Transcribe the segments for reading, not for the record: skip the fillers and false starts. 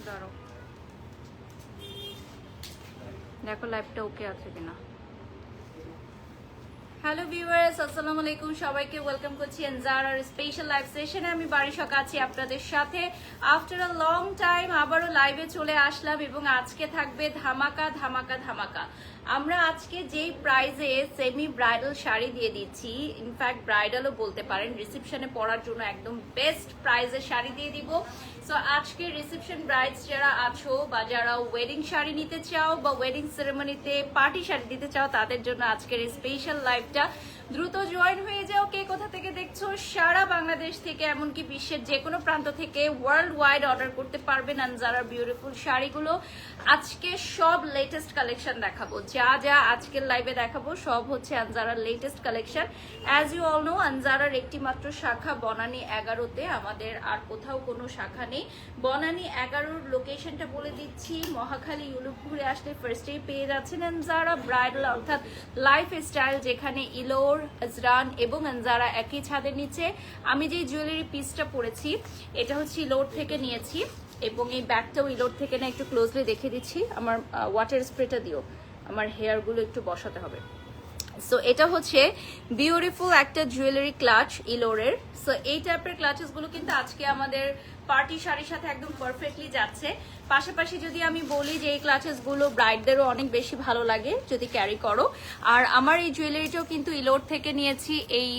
দাঁড়াও, দেখো লাইভটা ওকে আছে কিনা। হ্যালো ভিউয়ার্স, আসসালামু আলাইকুম, সবাইকে ওয়েলকাম করছি আনজারার স্পেশাল লাইভ সেশনে। আমি বারিশক আছি আপনাদের সাথে। আফটার আ লং টাইম আবারও লাইভে চলে আসলাম এবং আজকে থাকবে ধামাকা ধামাকা ধামাকা। আমরা আজকে যেই প্রাইজে সেমি ব্রাইডাল শাড়ি দিয়ে দিচ্ছি, ইনফ্যাক্ট ব্রাইডালও বলতে পারেন, রিসেপশনে পরার জন্য একদম বেস্ট প্রাইজে শাড়ি দিয়ে দিব। সো আজকে রিসেপশন ব্রাইডস যারা আছো বা যারা ওয়েডিং শাড়ি নিতে চাও বা ওয়েডিং সেরেমনিতে পার্টি শাড়ি দিতে চাও, তাদের জন্য আজকের এই স্পেশাল লাইভটা। দ্রুত জয়েন হয়ে যাও। কে কোথা থেকে দেখছো, সারা বাংলাদেশ থেকে এমনকি বিশ্বের যে কোনো প্রান্ত থেকে ওয়ার্ল্ড ওয়াইড অর্ডার করতে পারবেন আনজারার বিউটিফুল শাড়িগুলো। আজকে সব লেটেস্ট কালেকশন দেখাবো, যা যা আজকের লাইভে দেখাবো সব হচ্ছে আনজারার latest collection. As you all know, আনজারার একটি মাত্র শাখা বনানী 11-তে, আমাদের আর কোথাও কোনো শাখা নেই। বনানী 11-র লোকেশনটা বলে দিচ্ছি, মহাখালী ইউলুপ ঘুরে আসলে ফার্স্টেই পেয়ে যাচ্ছেন আনজারা ব্রাইডাল অর্থাৎ লাইফ স্টাইল, যেখানে ইলোর, আজরান এবং আনজারা একই ছাদের নিচে। আমি যে জুয়েলারি পিসটা পরেছি এটা হচ্ছে ইলোর থেকে নিয়েছি এবং এই ব্যাগটাও ইলোর থেকে না, একটু ক্লোজলি দেখে দিচ্ছি। আমার ওয়াটার স্প্রেটা দিও, আমার হেয়ারগুলো একটু বসাতে হবে। সো এটা হচ্ছে বিউটিফুল একটা জুয়েলারি ক্লাচ ইলোরের। সো এই টাইপের ক্লাচেসগুলো কিন্তু আজকে আমাদের পার্টি শাড়ির সাথে একদম পারফেক্টলি যাচ্ছে। পাশাপাশি যদি আমি বলি যে এই ক্লাচেসগুলো ব্রাইডদেরও অনেক বেশি ভালো লাগে যদি ক্যারি করো। আর আমার এই জুয়েলারিটাও কিন্তু ইলোর থেকে নিয়েছি। এই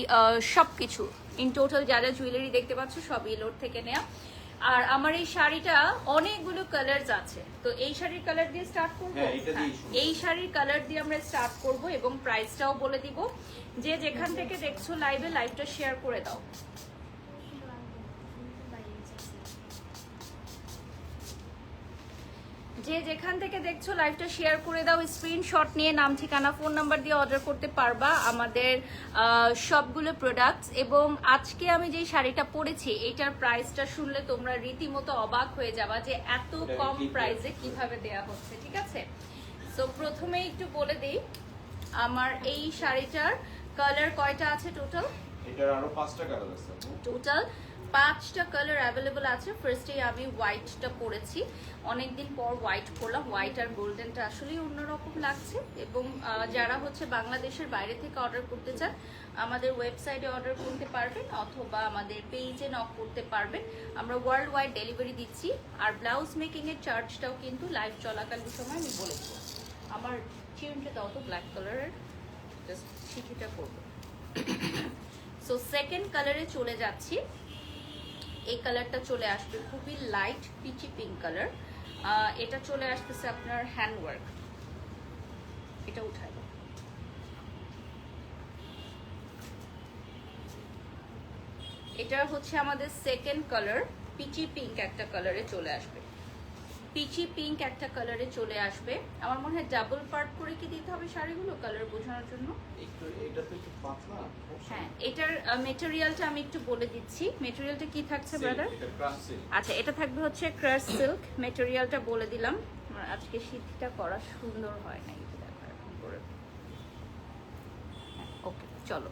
সব কিছু ইন টোটাল যা যা জুয়েলারি দেখতে পাচ্ছ সব ইলোর থেকে নেওয়া। আর আমার এই শাড়িটা অনেকগুলো কালারস আছে, তো এই শাড়ির কালার দিয়ে স্টার্ট করবো। এই শাড়ির কালার দিয়ে আমরা স্টার্ট করব এবং প্রাইসটাও বলে দিব। যে যেখান থেকে দেখছো লাইভে, লাইভটা শেয়ার করে দাও। যে যেখান থেকে দেখছো লাইভটা শেয়ার করে দাও, স্ক্রিনশট নিয়ে নাম, ঠিকানা, ফোন নাম্বার দিয়ে অর্ডার করতে পারবা আমাদের সবগুলো প্রোডাক্টস। এবং আজকে আমি যে শাড়িটা পরেছি এটার প্রাইসটা শুনলে তোমরা রীতিমতো অবাক হয়ে যাবা যে এত কম প্রাইসে কিভাবে দেয়া হচ্ছে। ঠিক আছে, সো প্রথমে একটু বলে দিই, আমার এই শাড়িটার কালার কয়টা আছে টোটাল? এটার আরো 5টা কালার আছে। টোটাল 5টা কালার অ্যাভেলেবল আছে। ফার্স্টে আমি হোয়াইটটা পরেছি, অনেকদিন পর হোয়াইট পরলাম। হোয়াইট আর গোল্ডেনটা আসলেই অন্যরকম লাগছে। এবং যারা হচ্ছে বাংলাদেশের বাইরে থেকে অর্ডার করতে চান, আমাদের ওয়েবসাইটে অর্ডার করতে পারবেন অথবা আমাদের পেজে নক করতে পারবেন। আমরা ওয়ার্ল্ড ওয়াইড ডেলিভারি দিচ্ছি। আর ব্লাউজ মেকিংয়ের চার্জটাও কিন্তু লাইভ চলাকালীন সময় আমি বলে দেবো। আমার চিউনটা দাও তো ব্ল্যাক কালারের, জাস্ট শিখিটা করবো। সো সেকেন্ড কালারে চলে যাচ্ছি। এই কালারটা চলে আসবে খুবই লাইট পিচি পিঙ্ক কালার। এটা চলে আসতেছে আপনার হ্যান্ডওয়ার্ক। এটা উঠাই দাও। এটা হচ্ছে আমাদের সেকেন্ড কালার, পিচি পিঙ্ক একটা কালারে চলে আসবে। পিচি পিঙ্ক একটা কালারে চলে আসবে। আমার মনে হয় ডাবল পার্ট করে কি দিতে হবে শাড়িগুলো কালার বোঝানোর জন্য। এটা তো একটু পাতলা। হ্যাঁ, এটার মেটেরিয়ালটা আমি একটু বলে দিচ্ছি। মেটেরিয়ালটা কি থাকছে ব্রাদার? এটা ক্রাশ সিল্ক। আচ্ছা, এটা থাকবে হচ্ছে ক্রাশ সিল্ক। মেটেরিয়ালটা বলে দিলাম। আমার আজকে শীতটা করা সুন্দর হয় না, এটা দেখো এখন করে। ওকে, চলো,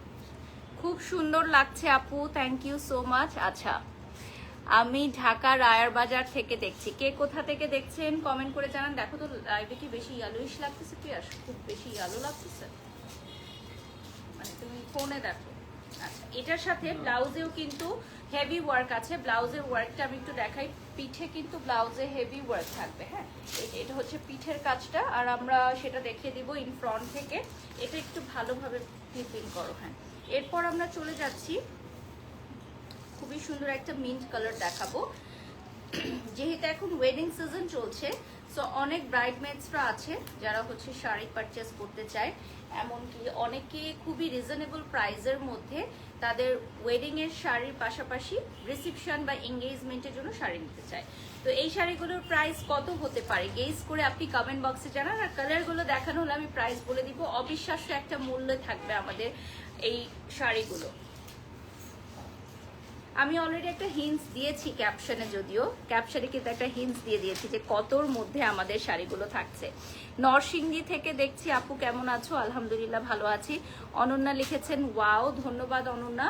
খুব সুন্দর লাগছে আপু, থ্যাংক ইউ সো মাচ। আচ্ছা, আমি ঢাকা রায়ার বাজার থেকে দেখছি। কে কোথা থেকে দেখছেন কমেন্ট করে জানান। দেখো তো লাইভে কি বেশি ইয়ালোইশ লাগতেছে? পিয়াস খুব বেশি ইয়ালো লাগতেছে, মানে তুমি ফোনে দেখো। আচ্ছা, এটার সাথে ব্লাউজেও কিন্তু হেভি ওয়ার্ক আছে। ব্লাউজের ওয়ার্কটা আমি একটু দেখাই। পিঠে কিন্তু ব্লাউজে হেভি ওয়ার্ক থাকবে। হ্যাঁ, এটা হচ্ছে পিঠের কাজটা, আর আমরা সেটা দেখিয়ে দিব ইন ফ্রন্ট থেকে। এটা একটু ভালোভাবে ক্লিপিং করো। হ্যাঁ, এরপর আমরা চলে যাচ্ছি, খুবই সুন্দর একটা মিন্ট কালার দেখাবো। যেহেতু এখন ওয়েডিং সিজন চলছে, সো অনেক ব্রাইডমেডসরা আছে যারা হচ্ছে শাড়ি পারচেস করতে চায়। এমনকি অনেকে খুবই রিজনেবল প্রাইসের মধ্যে তাদের ওয়েডিং এর শাড়ির পাশাপাশি রিসেপশন বা এঙ্গেজমেন্টের জন্য শাড়ি নিতে চায়। তো এই শাড়িগুলোর প্রাইস কত হতে পারে গেস করে আপনি কমেন্ট বক্সে জানান। আর কালারগুলো দেখানো হলে আমি প্রাইস বলে দিব। অবিশ্বাস্য একটা মূল্য থাকবে আমাদের এই শাড়িগুলো। আমি অলরেডি একটা হিন্টস দিয়েছি ক্যাপশনে, যদিও ক্যাপশনে কিন্তু একটা হিন্টস দিয়ে দিয়েছি যে কতর মধ্যে আমাদের শাড়িগুলো থাকছে। নরসিংদী থেকে দেখছি আপু, কেমন আছো? আলহামদুলিল্লাহ ভালো আছি। অনন্যা লিখেছেন ওয়াও, ধন্যবাদ অনন্যা।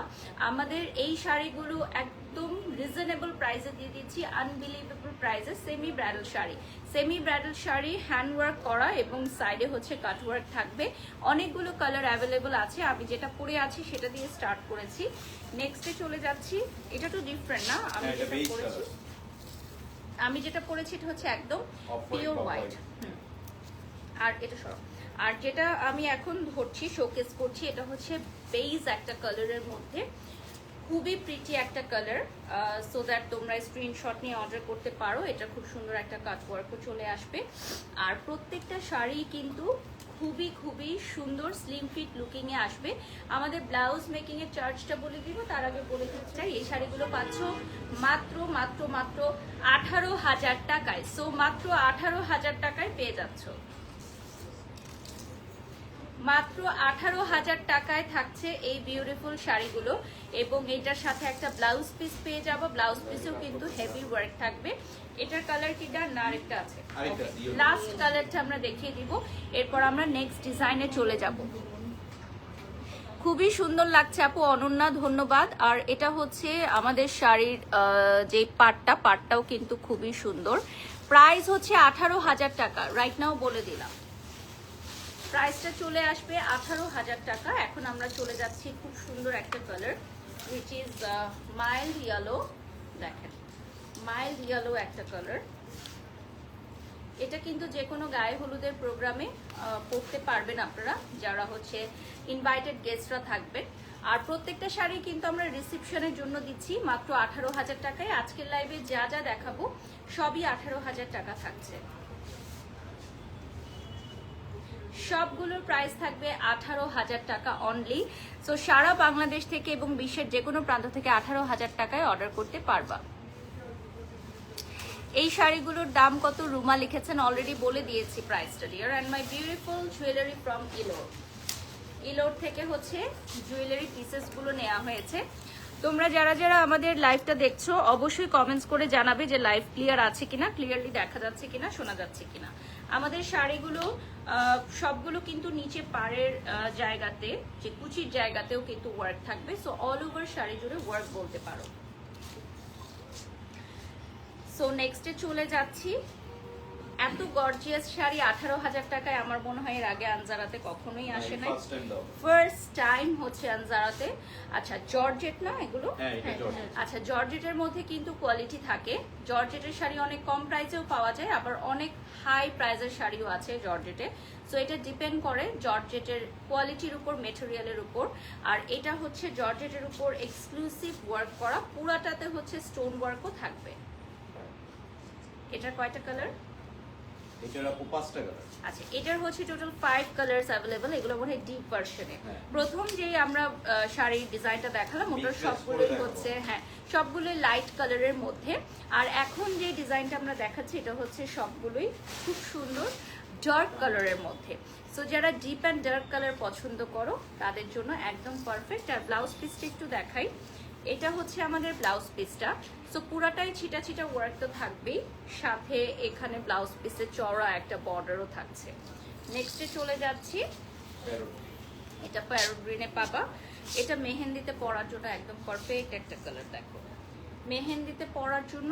আমাদের এই শাড়িগুলো একদম রিজনেবল প্রাইসে দিয়ে দিচ্ছি, আনবিলিভেবল প্রাইসে। Semi bridal sari, semi bridal sari handwork করা এবং সাইডে হচ্ছে কাটওয়ার্ক থাকবে। অনেকগুলো কালার অ্যাভেলেবল আছে, আমি যেটা পরে আছি সেটা দিয়ে স্টার্ট করেছি। নেক্সটে চলে যাচ্ছি, এটা তো ডিফারেন্ট না, আমি যেটা পরেছি এটা হচ্ছে একদম পিওর হোয়াইট। আর এটা সব, আর যেটা আমি এখন ধরছি শোকেস করছি এটা হচ্ছে বেজ একটা কালারের মধ্যে, খুবই প্রিটি একটা কালার, সো দ্যাট তোমরা স্ক্রিনশট নিয়ে অর্ডার করতে পারো। এটা খুব সুন্দর একটা কাট ওয়ার্কও চলে আসবে। আর প্রত্যেকটা শাড়ি কিন্তু খুবই খুবই সুন্দর স্লিম ফিট লুকিং এ আসবে। আমাদের ব্লাউজ মেকিং এর চার্জটা বলে দিব, তার আগে বলে দিতে চাই এই শাড়িগুলো পাচ্ছ মাত্র মাত্র মাত্র 18,000 টাকায়। সো মাত্র 18,000 টাকায় পেয়ে যাচ্ছ, মাত্র 18,000 টাকায় থাকছে এই বিউটিফুল শাড়িগুলো। এবং এটার সাথে একটা ব্লাউজ পিস পেয়ে যাবো, ব্লাউজ পিসেও কিন্তু হেভি ওয়ার্ক থাকবে। এটার কালার কিটা না আরেকটা আছে, লাস্ট কালারটা আমরা দেখিয়ে দিব, এরপর আমরা নেক্সট ডিজাইনে চলে যাব। খুবই সুন্দর লাগছে আপু, অনন্যা ধন্যবাদ। আর এটা হচ্ছে আমাদের শাড়ির যে পাটটাও কিন্তু খুবই সুন্দর। প্রাইস হচ্ছে 18,000 টাকা, রাইট নাও বলে দিলাম প্রাইসটা চলে আসবে 18,000 টাকা। এখন আমরা চলে যাচ্ছি খুব সুন্দর একটা colour, which is mild yellow. দেখেন মাইল্ড ইয়েলো একটা কালার, এটা কিন্তু যে কোনো গায়ে হলুদের প্রোগ্রামে পরতে পারবেন আপনারা যারা হচ্ছে ইনভাইটেড গেস্টরা থাকবেন। আর প্রত্যেকটা শাড়ি কিন্তু আমরা রিসেপশনের জন্য দিচ্ছি মাত্র 18,000 টাকায়। আজকের লাইভে যা যা দেখাবো সবই 18,000 টাকা থাকছে, সবগুলোর প্রাইস থাকবে 18,000 টাকা অনলি। সো সারা বাংলাদেশ থেকে এবং বিশ্বের যে কোনো প্রান্ত থেকে 18,000 টাকায় অর্ডার করতে পারবা। এই শাড়িগুলোর দাম কত রুমা লিখেছেন, অলরেডি বলে দিয়েছি প্রাইসটা dear. And my beautiful jewellery from ইলোর থেকে হচ্ছে জুয়েলারি পিসেসগুলো নেওয়া হয়েছে। তোমরা যারা যারা আমাদের লাইভটা দেখছো অবশ্যই কমেন্টস করে জানাবে যে লাইভ ক্লিয়ার আছে কিনা, ক্লিয়ারলি দেখা যাচ্ছে কিনা, শোনা যাচ্ছে কিনা। আমাদের শাড়িগুলো সবগুলো কিন্তু নিচে পাড়ের জায়গাতে, যে কুচির জায়গাতেও কিন্তু ওয়ার্ক থাকবে। সো অল ওভার শাড়ি জুড়ে ওয়ার্ক বলতে পারো। সো নেক্সটে চলে যাচ্ছি, এত গর্জিয়াস শাড়ি 18,000 টাকায় আমার মনে হয় এর আগে আনজারাতে কখনোই আসে নাই, ফার্স্ট টাইম হচ্ছে আনজারাতে। আচ্ছা জর্জেট না এগুলো? আচ্ছা জর্জেটের মধ্যে কিন্তু কোয়ালিটি থাকে, জর্জেটের শাড়ি অনেক কম প্রাইসেও পাওয়া যায়, আবার অনেক হাই প্রাইসের শাড়িও আছে জর্জেটে। সো এটা ডিপেন্ড করে জর্জেটের কোয়ালিটির উপর, মেটেরিয়ালের উপর। আর এটা হচ্ছে জর্জেটের উপর এক্সক্লুসিভ ওয়ার্ক করা, পুরাটাতে হচ্ছে স্টোন ওয়ার্কও থাকবে। এটার কয়টা কালার? এটার আপু 5টা কালার। আচ্ছা এটার হচ্ছে টোটাল 5 কালারস अवेलेबल। এগুলো মনে হয় ডিপ ভার্সনে। প্রথম যে আমরা শাড়ির ডিজাইনটা দেখালাম ওটা সবগুলোই হচ্ছে সবগুলো লাইট কালারের মধ্যে। আর এখন যে ডিজাইনটা আমরা দেখাচ্ছি এটা হচ্ছে সবগুলোই খুব সুন্দর ডার্ক কালারের মধ্যে। সো যারা ডিপ অ্যান্ড ডার্ক কালার পছন্দ করো তাদের জন্য একদম পারফেক্ট। আর ব্লাউজ পিসটা একটু দেখাই, এটা হচ্ছে আমাদের ব্লাউজ পিসটা। সো পুরাটাই ছিটা ছিটা ওয়ার্ক তো থাকবেই, সাথে এখানে ব্লাউজ পিসের চওড়া একটা বর্ডারও থাকছে। নেক্সটে চলে যাচ্ছি, এটা প্যারট গ্রিনে পাবা। এটা মেহেন্দিতে পরার জন্য একদম পারফেক্ট একটা কালার। দেখো মেহেন্দিতে পরার জন্য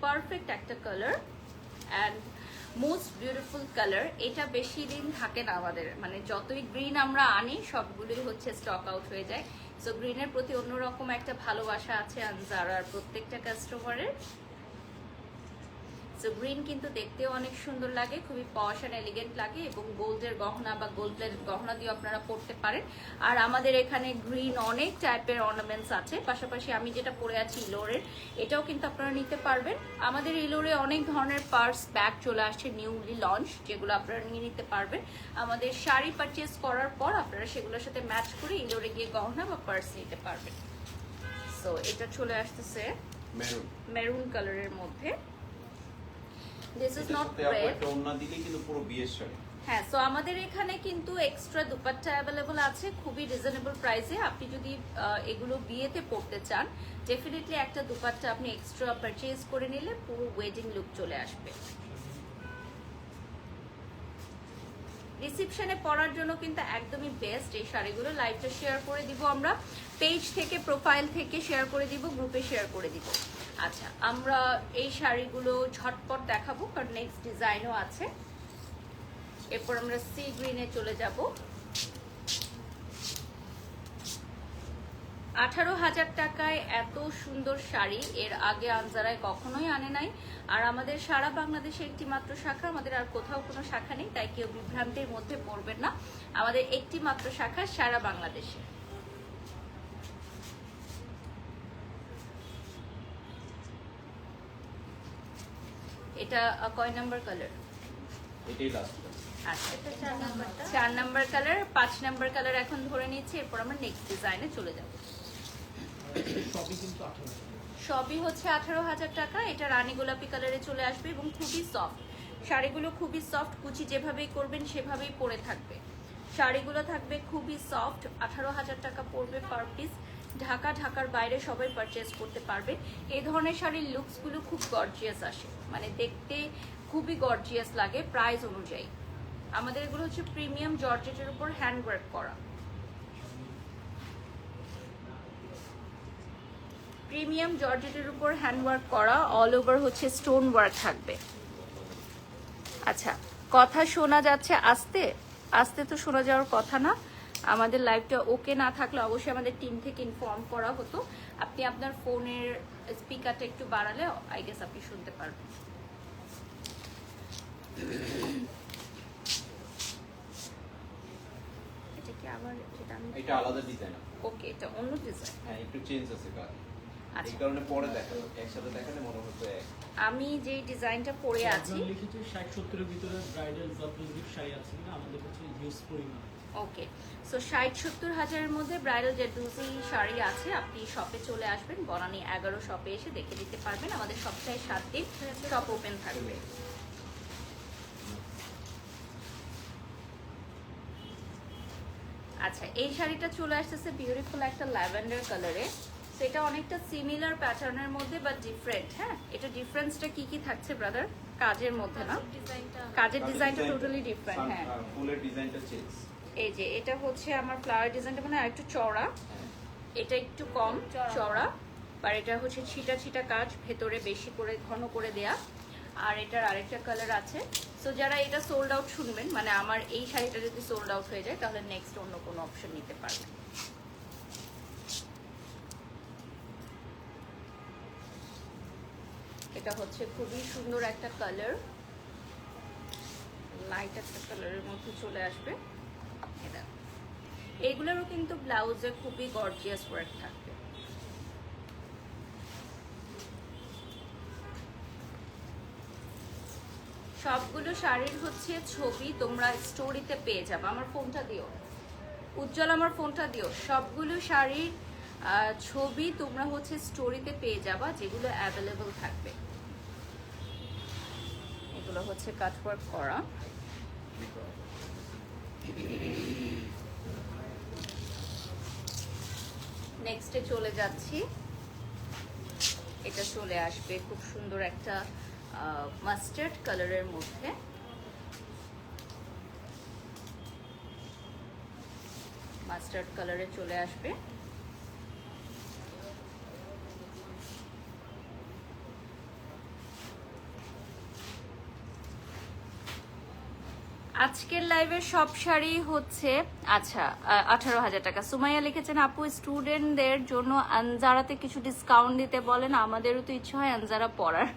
পারফেক্ট একটা colour and most beautiful colour. এটা বেশি দিন থাকে না আমাদের, মানে যতই গ্রিন আমরা আনি সবগুলোই হচ্ছে স্টক আউট হয়ে যায়। সো গ্রিনের প্রতি অন্যরকম একটা ভালোবাসা আছে আনজারার প্রত্যেকটা কাস্টমারের। সো গ্রিন কিন্তু দেখতেও অনেক সুন্দর লাগে, খুবই পশ অ্যান্ড এলিগেন্ট লাগে এবং গোল্ডের গহনা বা গোল্ড প্লেটেড গহনা দিয়ে আপনারা পরতে পারেন। আর আমাদের এখানে গ্রিন অনেক টাইপের অর্নামেন্টস আছে, পাশাপাশি আমি যেটা পরে আছি ইলোরের, এটাও কিন্তু আপনারা নিতে পারবেন। আমাদের ইলোরে অনেক ধরনের পার্স ব্যাগ চলে আসছে নিউলি লঞ্চ, যেগুলো আপনারা নিয়ে নিতে পারবেন। আমাদের শাড়ি পারচেস করার পর আপনারা সেগুলোর সাথে ম্যাচ করে ইলোরে গিয়ে গহনা বা পার্স নিতে পারবেন। সো এটা চলে আসতেছে মেরুন কালারের মধ্যে। This is not red. একটা ওন্না দিলে কিন্তু পুরো বিয়ের শাড়ি। হ্যাঁ, সো আমাদের এখানে কিন্তু এক্সট্রা দুপাট্টা अवेलेबल আছে খুবই রিজনেবল প্রাইসে। আপনি যদি এগুলো বিয়েতে পরতে চান ডেফিনেটলি একটা দুপাট্টা আপনি এক্সট্রা পারচেজ করে নিলে পুরো ওয়েডিং লুক চলে আসবে। রিসেপশনে পরার জন্য কিন্তু একদমই বেস্ট এই শাড়িগুলো। লাইভটা শেয়ার করে দিব আমরা, পেজ থেকে প্রোফাইল থেকে শেয়ার করে দিব, গ্রুপে শেয়ার করে দিব। আচ্ছা, আমরা এই শাড়িগুলো ঝটপট দেখাবো কারণ নেক্সট ডিজাইনও আছে। এরপর আমরা সি গ্রিনে চলে যাব। 18,000 টাকায় এত সুন্দর শাড়ি এর আগে আনজারায় কখনোই আনে নাই। আর আমাদের সারা বাংলাদেশে একটি মাত্র শাখা, আমাদের আর কোথাও কোনো শাখা নেই, তাই কেউ বিভ্রান্তির মধ্যে পড়বেন না। আমাদের একটি মাত্র শাখা সারা বাংলাদেশে। এটা কয় নাম্বার কালার? এটাই লাস্ট। আচ্ছা, এটা 4 নাম্বার কালার। 5 নাম্বার কালার এখন ধরে নিচ্ছি, এরপর আমরা নেক্সট ডিজাইনে চলে যাব। সবই হচ্ছে 18,000 টাকা। এটা রানী গোলাপি কালারে চলে আসবে এবং খুবই সফট শাড়িগুলো, খুবই সফট। কুচি যেভাবেই করবেন সেভাবেই পরে থাকবে। শাড়িগুলো থাকবে খুবই সফট। 18,000 টাকা পড়বে পার পিস। ঢাকার বাইরে সবাই পারচেজ করতে পারবে। এই ধরনের শাড়ির লুকসগুলো খুব গর্জিয়াস আসে, মানে দেখতে খুবই গর্জিয়াস লাগে প্রাইস অনুযায়ী। আমাদের এগুলো হচ্ছে প্রিমিয়াম জর্জেটের উপর হ্যান্ড ওয়ার্ক করা। প্রিমিয়াম জর্জেটের উপর হ্যান্ড ওয়ার্ক করা, অল ওভার হচ্ছে স্টোন ওয়ার্ক থাকবে। আচ্ছা, কথা শোনা যাচ্ছে আস্তে আস্তে? তো শোনা যাওয়ার কথা না। আমাদের লাইভটা ওকে না থাকলে অবশ্যই আমাদের টিম থেকে ইনফর্ম করা হতো। আপনি আপনার ফোনের স্পিকারটা একটু বাড়ালে আই গেস আপনি শুনতে পারবেন। এটা কি আবার যেটা আমি এটা আলাদা ডিজাইন। ওকে, এটা অন্য ডিজাইন। হ্যাঁ, একটু চেঞ্জ আছে কাজ। আচ্ছা, এই কারণে পরে দেখাবো, একসাথে দেখালে মনে হতো এক। আমি যে ডিজাইনটা পরে আছি লিখেছি 60-70 এর ভিতরে ব্রাইডাল জর্জেট শাড়ি আছে না, আমাদের কাছে ইউজ পরিমাণ। ওকে, সো 60-70 হাজারের মধ্যে ব্রাইডাল জেডুসি শাড়ি আছে। আপনি শপে চলে আসবেন, বনানী 11 শপে এসে দেখে দিতে পারবেন। আমাদের সপ্তাহে 7 দিন শপ ওপেন থাকবে। আচ্ছা, এই শাড়িটা চলে আসতেছে বিউটিফুল একটা ল্যাভেন্ডার কালারে। সেটা অনেকটা সিমিলার প্যাটার্নের মধ্যে বাট ডিফারেন্ট। হ্যাঁ, এটা ডিফারেন্সটা কি থাকছে ব্রাদার? কাজের মধ্যে না, কাজের ডিজাইনটা টোটালি ডিফারেন্ট। হ্যাঁ, ফুলের ডিজাইনটা চেঞ্জ। এই যে এটা হচ্ছে আমার ফ্লাওয়ার ডিজাইনটা মানে আরেকটু চওড়া, এটা একটু কম চওড়া, আর এটা হচ্ছে ছিটা ছিটা কাজ, ভেতরে বেশি করে ঘন করে দেয়া। আর এটার আরেকটা কালার আছে। সো যারা এটা সোল্ড আউট শুনবেন, মানে আমার এই শাড়িটা যদি সোল্ড আউট হয়ে যায় তাহলে নেক্সট অন্য কোনো অপশন নিতে পারবেন। এটা হচ্ছে খুবই সুন্দর একটা কালার, লাইট একটা কালারের মধ্যে চলে আসবে। এটা এইগুলোরও কিন্তু ব্লাউজে খুবই গর্জিয়াস ওয়ার্ক থাকবে। সবগুলো শাড়ির হচ্ছে ছবি তোমরা স্টোরিতে পেয়ে যাবে। আমার ফোনটা দিও উজ্জ্বল, আমার ফোনটা দিও। সবগুলো শাড়ির ছবি তোমরা হচ্ছে স্টোরিতে পেয়ে যাবা, যেগুলো অ্যাভেলেবল থাকবে। এগুলো হচ্ছে কাটওয়ার্ক করা। নেক্সটে চলে যাচ্ছি। এটা চলে আসবে খুব সুন্দর একটা মাস্টার্ড কালারের মধ্যে। মাস্টার্ড কালারে চলে আসবে। আজকের লাইভের সব শাড়ি হচ্ছে আচ্ছা 18,000 টাকা। সুমাইয়া লিখেছেন, আপু স্টুডেন্টদের জন্য আনজারাতে কিছু ডিসকাউন্ট দিতে বলেন, আমাদেরও তো ইচ্ছে হয় আনজারা পরার।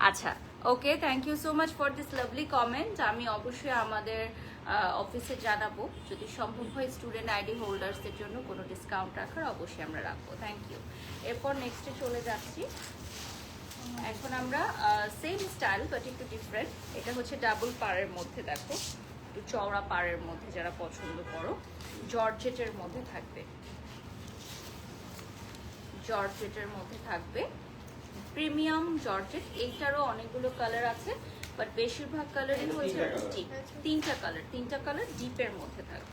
আচ্ছা, okay, thank you so much for this lovely comment. আমি অবশ্যই আমাদের অফিসে জানাবো, যদি সম্ভব হয় স্টুডেন্ট আইডি হোল্ডার্সদের জন্য কোনো ডিসকাউন্ট রাখার অবশ্যই আমরা রাখবো। Thank you. এরপর নেক্সটে চলে যাচ্ছি। এখন আমরা সেম স্টাইল বাট একটু ডিফারেন্ট। এটা হচ্ছে ডাবল পাড়ের মধ্যে, দেখো একটু চওড়া পাড়ের মধ্যে যারা পছন্দ করো, জর্জেটের মধ্যে থাকবে। জর্জেটের মধ্যে থাকবে, প্রিমিয়াম জর্জেট। এইটারও অনেকগুলো কালার আছে বাট বেশিরভাগ কালারই হচ্ছে ডিপ। তিনটা কালার ডিপের মধ্যে থাকবে।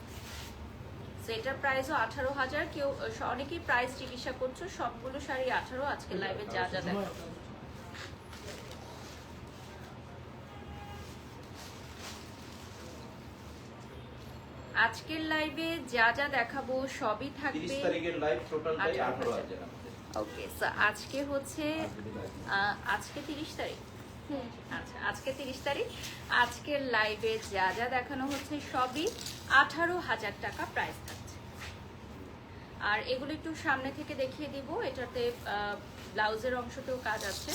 এটার প্রাইসও 18,000। কেউ অনেকেই প্রাইস জিজ্ঞাসা করছো, সবগুলো শাড়ি 18। আজকে লাইভে যা যা দেখো আজকের লাইভে যা যা দেখাবো সবই 30 থাকবে। তারিখের লাইভ টোটালটাই 18,000 18,000 আমাদের। ওকে, সো আজকে হচ্ছে আজকে 30 তারিখ। আচ্ছা, আজকে 30 তারিখ। আজকের লাইভে যা যা দেখানো হচ্ছে সবই 18,000 টাকা প্রাইস থাকছে। আর এগুলো একটু সামনে থেকে দেখিয়ে দিব। এটাতে ব্লাউজের অংশতেও কাজ আছে।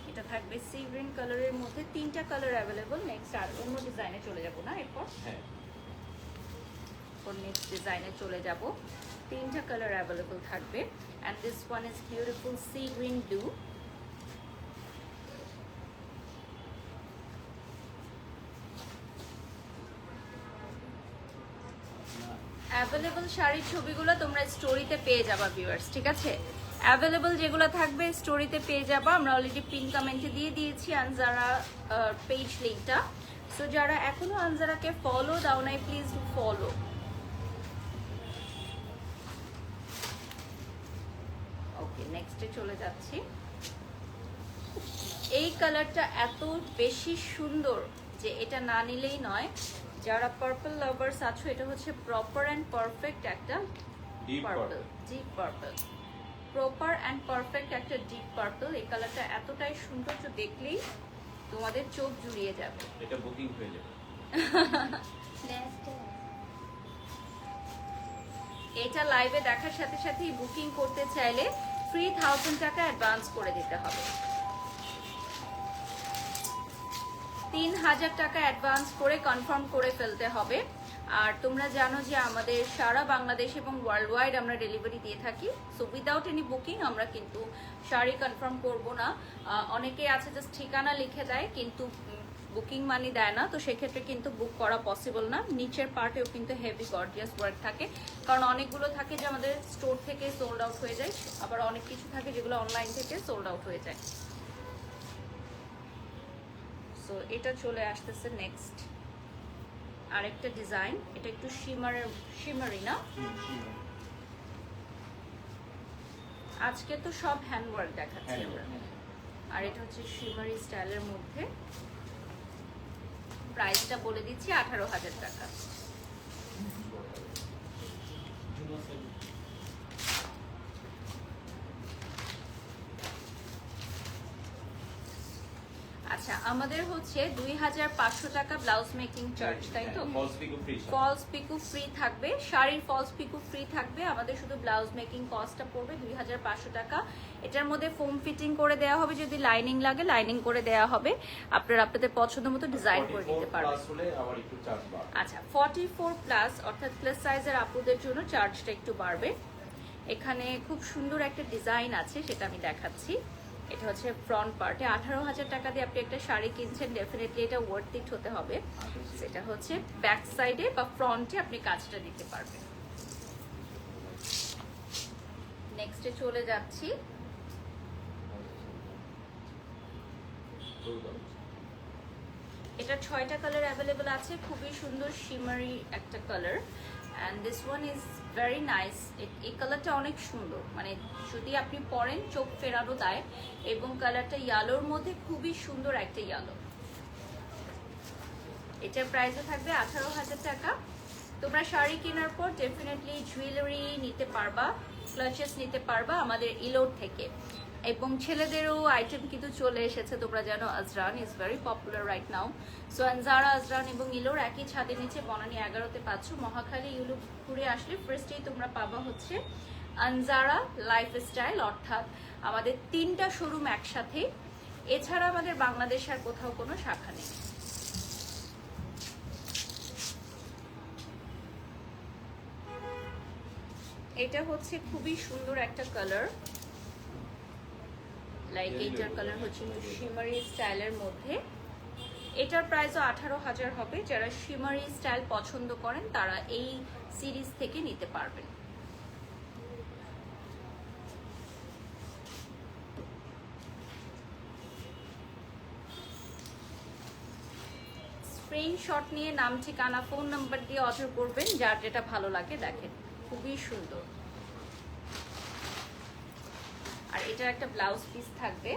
এটা থাকবে সি গ্রিন কালারের মধ্যে, 3টা কালার অ্যাভেলেবল। নেক্সট আর অন্য ডিজাইনে চলে যাব না, এরপর হ্যাঁ, নেক্সট ডিজাইনে চলে যাব। 3টা কালার অ্যাভেলেবল থাকবে। And this one is beautiful sea green blue. Available শাড়ির ছবিগুলো তোমরা স্টোরিতে পেয়ে যাবা ভিউয়ার্স, ঠিক আছে? অ্যাভেলেবল যেগুলো থাকবে স্টোরিতে পেয়ে যাবা। আমরা অলরেডি পিন কমেন্টে দিয়ে দিয়েছি আনজারা পেজ লিঙ্কটা। সো যারা এখনো আনজারাকে ফলো দাও নাই, প্লিজ ডু ফলো। ওকে, নেক্সটে চলে যাচ্ছি। এই কালারটা এত বেশি সুন্দর যে এটা না নিলেই নয়। যারা পার্পল লাভার্স আছো, এটা হচ্ছে প্রপার অ্যান্ড পারফেক্ট একটা deep purple, purple. Deep purple, proper and perfect একটা ডিপ পার্পল। এই কালারটা এতটাই সুন্দর যে দেখলেই তোমাদের চোখ জুড়িয়ে যাবে। এটা বুকিং হয়ে যাবে। এটা লাইভে দেখার সাথে সাথেই বুকিং করতে চাইলে 3000 টাকা অ্যাডভান্স করে দিতে হবে। 3000 টাকা অ্যাডভান্স করে কনফার্ম করে ফেলতে হবে। আর তোমরা জানো যে আমাদের সারা বাংলাদেশ এবং ওয়ার্ল্ড ওয়াইড আমরা ডেলিভারি দিয়ে থাকি। সো উইদাউট এনি বুকিং আমরা কিন্তু শাড়ি কনফার্ম করব না। অনেকেই আছে জাস্ট ঠিকানা লিখে দেয় কিন্তু বুকিং মানি দেয় না, তো সেক্ষেত্রে কিন্তু বুক করা পসিবল না। নিচের পার্টেও কিন্তু হেভি গর্জিয়াস ওয়ার্ক থাকে, কারণ অনেকগুলো থাকে যে আমাদের স্টোর থেকে সোল্ড আউট হয়ে যায়, আবার অনেক কিছু থাকে যেগুলো অনলাইন থেকে সোল্ড আউট হয়ে যায়। সো এটা চলে আসতেছে নেক্সট আরেকটা ডিজাইন। এটা একটু শিমারি না? আজকে তো সব হ্যান্ডওয়ার্ক দেখাচ্ছি আমরা। আর এটা হচ্ছে শিমারি স্টাইলের মধ্যে। প্রাইসটা বলে দিচ্ছি 18,000 টাকা। Juno sale. আচ্ছা, আমাদের হচ্ছে 2500 টাকা ব্লাউজ মেকিং চার্জ, তাই তো? ফলস পিকো ফ্রি। ফলস পিকো ফ্রি থাকবে, শাড়ির ফলস পিকো ফ্রি থাকবে। আমাদের শুধু ব্লাউজ মেকিং কস্টটা পড়বে 2500 টাকা। এটার মধ্যে ফোম ফিটিং করে দেওয়া হবে, যদি লাইনিং লাগে লাইনিং করে দেওয়া হবে। আপনারা আপনাদের পছন্দ মতো ডিজাইন করে নিতে পারবেন। প্লাস হলে আবার একটু চার্জ বাড়বে। আচ্ছা, 44 প্লাস অর্থাৎ প্লাস সাইজের আপুদের জন্য চার্জটা একটু বাড়বে। এখানে খুব সুন্দর একটা ডিজাইন আছে, সেটা আমি দেখাচ্ছি। এটা হচ্ছে ফ্রন্ট পার্টে। 18,000 টাকা দিয়ে আপনি একটা শাড়ি কিনছেন, ডেফিনেটলি এটা ওয়ার্থ ইট হতে হবে। সেটা হচ্ছে ব্যাক সাইডে বা ফ্রন্টে আপনি কাজটা দিতে পারবেন। নেক্সটে চলে যাচ্ছি। এটা 6টা কালার অ্যাভেলেবল আছে, খুবই সুন্দর শিমারি একটা colour. And this one is very nice. এই কালারটা অনেক সুন্দর, মানে যদি আপনি পরেন চোখ ফেরানো দেয়। এবং কালারটা ইয়ালোর মধ্যে খুবই সুন্দর একটা ইয়ালো। এটার প্রাইসও থাকবে 18,000 টাকা। তোমরা শাড়ি কেনার পর ডেফিনেটলি জুয়েলারি নিতে পারবা, ক্লাচেস নিতে পারবা আমাদের ইলোর থেকে। এবং ছেলেদেরও আইটেম কিন্তু চলে এসেছে। তোমরা জানো আজরান is very popular right now. So আনজারা, আজরান এবং ইলোর একই ছাদের নিচে বনানী 11তে পাচ্ছ। মহাখালী ইউলু ঘুরে আসলে ফার্স্টেই তোমরা পাবা হচ্ছে আনজারা লাইফস্টাইল, অর্থাৎ আমাদের 3টা শোরুম একসাথে। এছাড়া আমাদের বাংলাদেশ আর কোথাও কোনো শাখা নেই। এটা হচ্ছে খুবই সুন্দর একটা কালার, লাইক এইটার কালার হচ্ছে শিমারি স্টাইলের মধ্যে। এটার প্রাইসও 18,000 হবে। যারা শিমারি স্টাইল পছন্দ করেন তারা এই সিরিজ থেকে নিতে পারবেন। স্ক্রিনশট নিয়ে নাম, ঠিকানা, ফোন নাম্বার দিয়ে অর্ডার করবেন, যার যেটা ভালো লাগে। দেখেন খুবই সুন্দর। আর এটার একটা ব্লাউজ পিস থাকবে।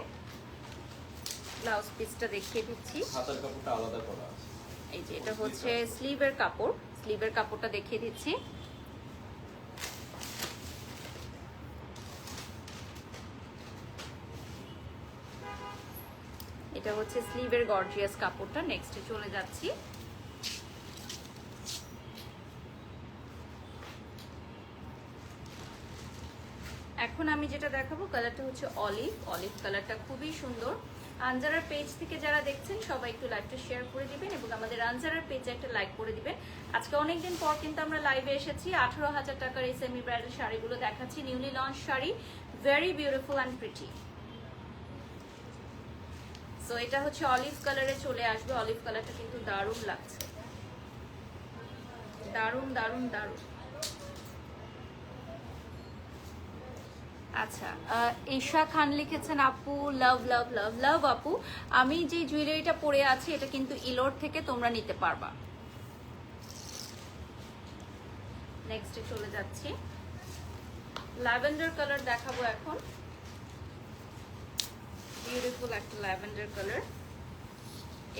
ব্লাউজ পিসটা দেখিয়ে দিচ্ছি। হাতার কাপড়টা আলাদা করা আছে। এই যে এটা হচ্ছে স্লিভের কাপড়, স্লিভের কাপড়টা দেখিয়ে দিচ্ছি। এটা হচ্ছে স্লিভের গর্জিয়াস কাপড়টা। নেক্সটে চলে যাচ্ছি। এখন আমি যেটা দেখাবো কালারটা হচ্ছে অলিভ, অলিভ কালারটা খুবই সুন্দর। আনজারার পেজ থেকে যারা দেখছেন সবাই একটু লাইভটা শেয়ার করে দিবেন এবং আমাদের আনজারার পেজে একটা লাইক করে দিবেন। আজকে অনেকদিন পর কিন্তু আমরা লাইভে এসেছি। 18,000 টাকার এই সেমি ব্রাইডাল শাড়িগুলো দেখাচ্ছি, newly launch sari, very beautiful and pretty. So এটা হচ্ছে অলিভ কালারে চলে আসবে। অলিভ কালারটা কিন্তু দারুণ লাগছে, দারুণ দারুণ দারুণ। আচ্ছা, ঈশা খান লিখেছেন আপু লাভ লাভ লাভ লাভ আপু, আমি যে জুয়েলারিটা পরে আছি এটা কিন্তু ইলোর থেকে তোমরা নিতে পারবা। নেক্সটে চলে যাচ্ছি। ল্যাভেন্ডার কালার দেখাবো এখন। বিউটিফুল একটা ল্যাভেন্ডার কালার।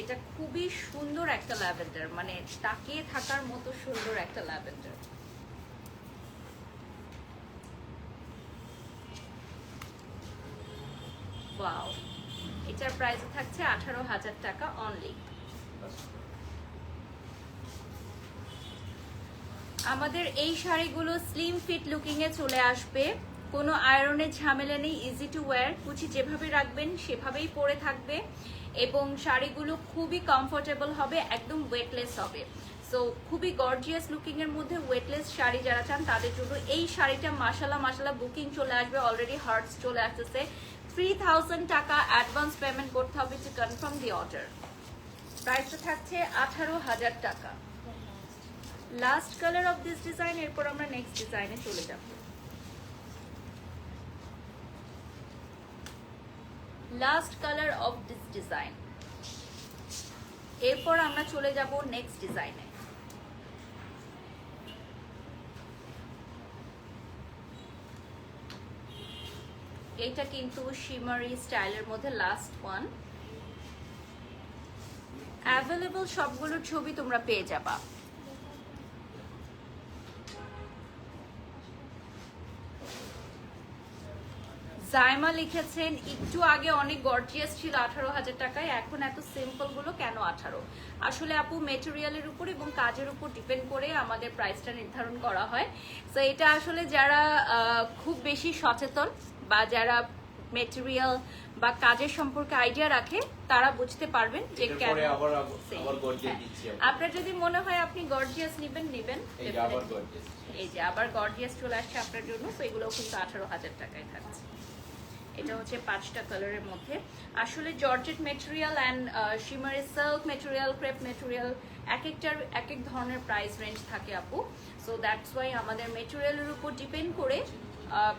এটা খুবই সুন্দর একটা ল্যাভেন্ডার, মানে তাকিয়ে থাকার মতো সুন্দর একটা ল্যাভেন্ডার। ওয়াও, এটার প্রাইস থাকছে 18,000 টাকা অনলি। আমাদের এই শাড়িগুলো স্লিম ফিট লুকিং এ চলে আসবে, কোনো আয়রনের ঝামেলা নেই, ইজি টু ওয়্যার। কুচি যেভাবে রাখবেন সেভাবেই পরে থাকবে এবং শাড়িগুলো খুবই কমফোর্টেবল হবে, একদম ওয়েটলেস হবে। সো খুবই গর্জিয়াস লুকিং এর মধ্যে ওয়েটলেস শাড়ি যারা চান তাদের জন্য এই শাড়িটা মাশাআল্লাহ মাশাআল্লাহ বুকিং চলে আসবে, অলরেডি হার্টস চলে আসতেছে। 3,000 টাকা অ্যাডভান্স পেমেন্ট করতে হবে টু কনফার্ম দি অর্ডার। প্রাইসটা থাকছে 18,000 টাকা। Last colour of this design, এরপর আমরা নেক্সট ডিজাইনে চলে যাব। Last colour of this design, এরপর আমরা চলে যাব নেক্সট ডিজাইনে। এটা কিন্তু শিমারি স্টাইলের মধ্যে লাস্ট ওয়ান। অ্যাভেলেবল সবগুলোর ছবি তোমরা পেয়ে যাবা। জাইমা লিখেছেন একটু আগে অনেক গর্জিয়াস ছিল 18,000 টাকায়, এখন এত সিম্পল গুলো কেন 18? আসলে আপু মেটেরিয়ালের উপর এবং কাজের উপর ডিপেন্ড করে আমাদের প্রাইসটা নির্ধারণ করা হয়। তো এটা আসলে যারা খুব বেশি সচেতন বা যারা মেটেরিয়াল বা কাজের সম্পর্কে আইডিয়া রাখে তারা বুঝতে পারবেন যে কেন। আপনার যদি মনে হয় আপনি গর্জিয়াস নেবেন, এই যে আবার গর্জিয়াস চলে আসছে আপনার জন্য। তো এগুলো কিন্তু 18,000 টাকায় থাকছে। এটা হচ্ছে 5টা কালারের মধ্যে। আসলে georgette material and শিমারি silk material, crepe material এক একটার এক এক ধরনের প্রাইস রেঞ্জ থাকে আপু। সো দ্যাটস ওয়াই আমাদের মেটেরিয়ালের উপর ডিপেন্ড করে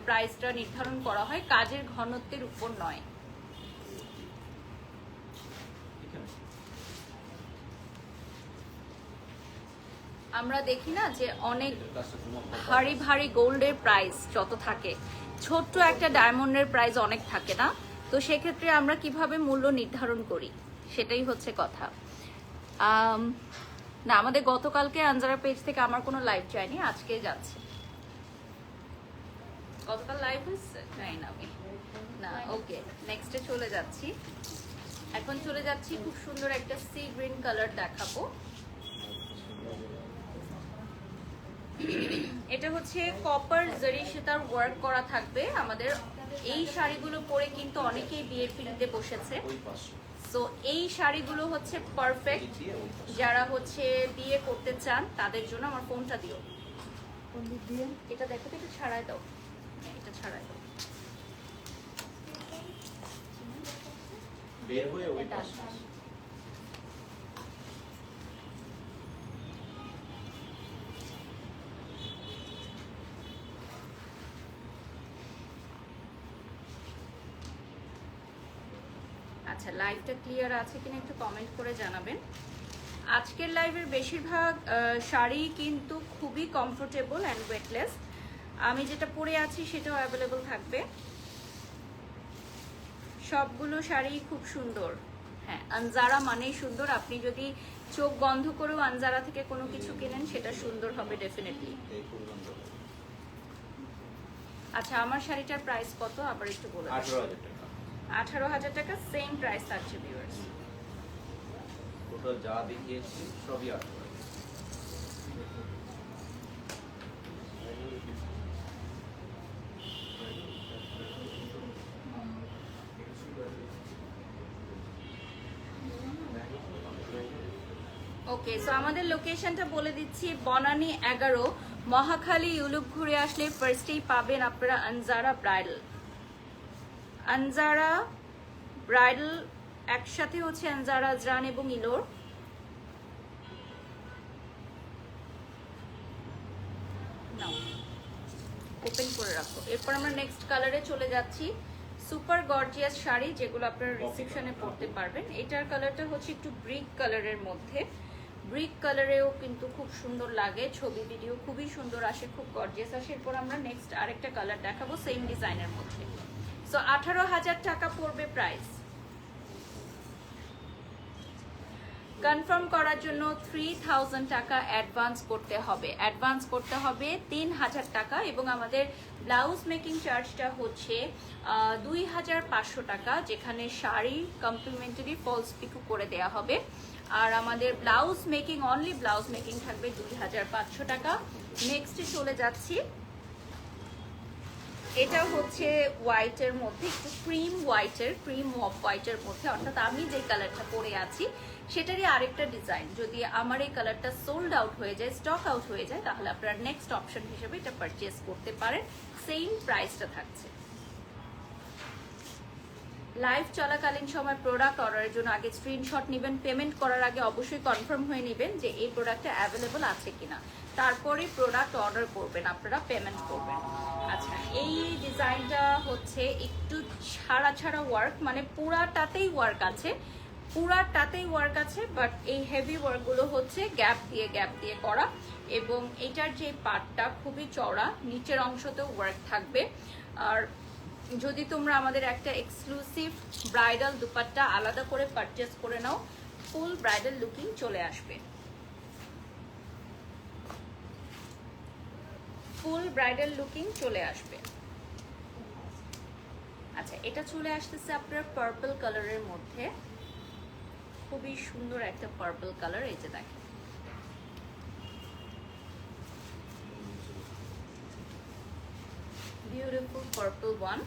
প্রাইসটা নির্ধারণ করা হয়, কাজের ঘনত্বের উপর নয়। আমরা দেখি না যে অনেক ভারী ভারী গোল্ডের প্রাইস যত থাকে, ছোট্ট একটা ডায়মন্ডের প্রাইস অনেক থাকে না। তো সেক্ষেত্রে আমরা কিভাবে মূল্য নির্ধারণ করি সেটাই হচ্ছে কথা। না, আমাদের গতকালকে আনজারা পেজ থেকে আমার কোনো লাইভ যায়নি, আজকে যাচ্ছে। গতকাল লাইভ হচ্ছে জানি না আমি, না। ওকে, নেক্সটে চলে যাচ্ছি। এখন চলে যাচ্ছি খুব সুন্দর একটা সি গ্রিন কালার দেখাবো। এটা হচ্ছে কপার জরি সুতার ওয়ার্ক করা থাকবে। আমাদের এই শাড়িগুলো পরে কিন্তু অনেকেই বিয়ের পিড়িতে বসেছে। সো এই শাড়িগুলো হচ্ছে পারফেক্ট যারা হচ্ছে বিয়ে করতে চান তাদের জন্য। আমার ফোনটা দিও, এটা দেখো তো, এটা ছাড়াই দাও, এটা ছাড়াই দাও। বের হয়ে ওই পাশে। আচ্ছা, লাইভটা ক্লিয়ার আছে কিনা একটু কমেন্ট করে জানাবেন। আজকের লাইভের বেশিরভাগ শাড়ি কিন্তু খুবই কমফোর্টেবল অ্যান্ড ওয়েটলেস। আমি যেটা পরে আছি সেটাও অ্যাভেলেবল থাকবে। সবগুলো শাড়ি খুব সুন্দর। হ্যাঁ, আনজারা মানেই সুন্দর। আপনি যদি চোখ বন্ধ করেও আনজারা থেকে কোনো কিছু কেনেন সেটা সুন্দর হবে ডেফিনেটলি। এই ফুল গন্ধ। আচ্ছা, আমার শাড়িটার প্রাইস কত আবার একটু বলে 18,000 টাকা। 18,000 টাকা, সেম প্রাইস থাকছে ভিউয়ার্স। টোটাল যা দেখিয়েছি সবই 18,000। ওকে, সো আমাদের লোকেশনটা বলে দিচ্ছি, বনানী 11, মহাখালী ইউলুপ ঘুরে আসলে ফার্স্টেই পাবেন আপনারা আনজারা ব্রাইডাল। আনজারা ব্রাইডাল একসাথে হচ্ছে আনজারা আজরান এবং ইলোর। নাও ওপেন করে রাখো। এরপর আমরা নেক্সট কালারে চলে যাচ্ছি। সুপার গর্জিয়াস শাড়ি যেগুলো আপনারা রিসেপশনে পরতে পারবেন। এটার কালারটা হচ্ছে একটু ব্রিক কালারের মধ্যে, ব্রিক কালারেও কিন্তু খুব সুন্দর লাগে, ছবি ভিডিও খুবই সুন্দর আসে, খুব গর্জিয়াস আসে। এরপর আমরা নেক্সট আরেকটা কালার দেখাবো সেম ডিজাইনের মধ্যে। সো 18,000 টাকা পড়বে প্রাইস। কনফার্ম করার জন্য 3,000 টাকা অ্যাডভান্স করতে হবে, অ্যাডভান্স করতে হবে 3,000 টাকা, এবং আমাদের ব্লাউজ মেকিং চার্জটা হচ্ছে 2,500 টাকা, যেখানে শাড়ি কমপ্লিমেন্টারি ফলস পিকো করে দেয়া হবে। আর আমাদের blouse making, only blouse making থাকবে 2,500 টাকা। নেক্সটে চলে যাচ্ছি, এটা হচ্ছে হোয়াইটের মধ্যে, একটু ক্রিম হোয়াইটের, ক্রিম অফ হোয়াইটের মধ্যে, অর্থাৎ আমি যে কালারটা পরে আছি সেটারই আরেকটা ডিজাইন। যদি আমার এই কালারটা সোল্ড আউট হয়ে যায়, স্টক আউট হয়ে যায়, তাহলে আপনারা নেক্সট অপশন হিসেবে এটা পারচেজ করতে পারেন, সেম প্রাইসটা থাকছে। লাইভ চলাকালীন সময় প্রোডাক্ট অর্ডারের জন্য আগে স্ক্রিনশট নেবেন, পেমেন্ট করার আগে অবশ্যই কনফার্ম হয়ে নেবেন যে এই প্রোডাক্টটা অ্যাভেলেবল আছে কিনা, তারপরে প্রোডাক্ট অর্ডার করবেন, আপনারা পেমেন্ট করবেন। আচ্ছা, এই ডিজাইনটা হচ্ছে একটু ছাড়া ছাড়া ওয়ার্ক, মানে পুরাটাতেই ওয়ার্ক আছে, পুরাটাতেই ওয়ার্ক আছে, বাট এই হেভি ওয়ার্কগুলো হচ্ছে গ্যাপ দিয়ে করা, এবং এটার যে পার্টটা খুবই চওড়া, নিচের অংশতেও ওয়ার্ক থাকবে। আর যদি তোমরা আমাদের একটা এক্সক্লুসিভ ব্রাইডাল দুপাট্টা আলাদা করে পারচেস করে নাও, ফুল ব্রাইডাল লুকিং চলে আসবে, ফুল ব্রাইডাল লুকিং চলে আসবে। আচ্ছা, এটা চলে আসতেছে আপনার পার্পল কালারের মধ্যে, খুবই সুন্দর একটা পার্পল কালার, এই যে দেখেন। Beautiful purple one.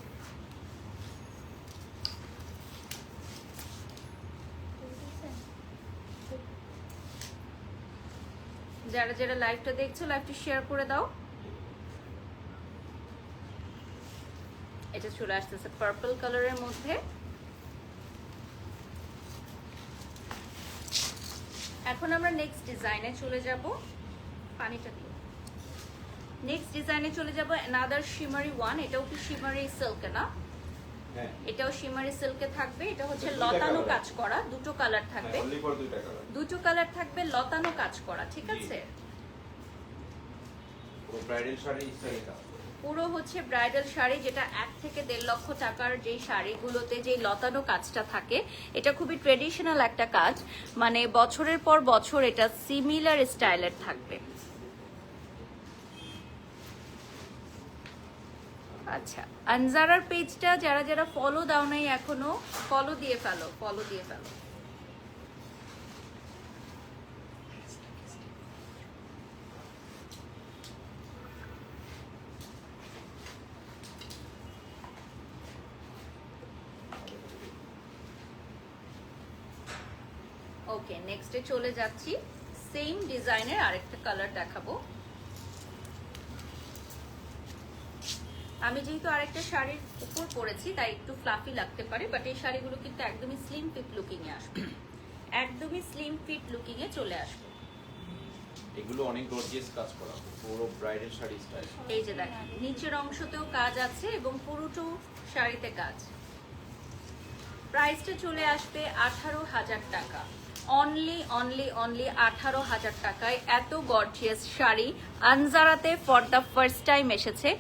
যারা যারা লাইভটা দেখছো, লাইভটা শেয়ার করে দাও। এটা চলে আসতেছে পার্পল কালারের মধ্যে। এখন আমরা নেক্সট ডিজাইনে চলে যাব, পানিটা দিই। নেক্সট ডিজাইনে চলে যাব, অ্যানাদার শিমারি ওয়ান। এটাও কি শিমারি সিল্ক না? হ্যাঁ, এটাও শিমারি সিল্কে থাকবে। এটা হচ্ছে দুটো লতানো কালার। কাজ করা, দুটো কালার থাকবে, only for 2 টাকা। দুটো কালার থাকবে, লতানো কাজ করা, ঠিক আছে? পুরো ব্রাইডাল শাড়ি স্টাইলটা। পুরো হচ্ছে ব্রাইডাল শাড়ি, যেটা 1 থেকে 1.5 লক্ষ টাকার যেই শাড়িগুলোতে যেই লতানো কাজটা থাকে, এটা খুবই ট্রেডিশনাল একটা কাজ, মানে বছরের পর বছর এটা সিমিলার স্টাইলের থাকবে। আচ্ছা, আনজারার পেজটা যারা যারা ফলো দাও নাই এখনো, ফলো দিয়ে ফেলো, ফলো দিয়ে ফেলো। ওকে, নেক্সটে চলে যাচ্ছি, সেম ডিজাইনের আরেকটা কালার দেখাবো। আমি যেহেতু আরেকটা শাড়ির উপর পরেছি তাই একটু ফ্লাফি লাগতে পারে, বাট এই শাড়িগুলো কিন্তু একদমই স্লিম ফিট লুকিং এ আসবে, একদমই স্লিম ফিট লুকিং এ চলে আসবে। এগুলো অনেক গর্জিয়াস কাজ করা, পুরো ব্রাইডাল শাড়ি স্টাইল। এই যে দেখেন, নিচের অংশতেও কাজ আছে এবং পুরোটো শাড়িতে কাজ। প্রাইসটা চলে আসবে 18,000 টাকা, অনলি 18,000 টাকায় এত গর্জিয়াস শাড়ি আনজারাতে ফর দ্য ফার্স্ট টাইম এসেছে,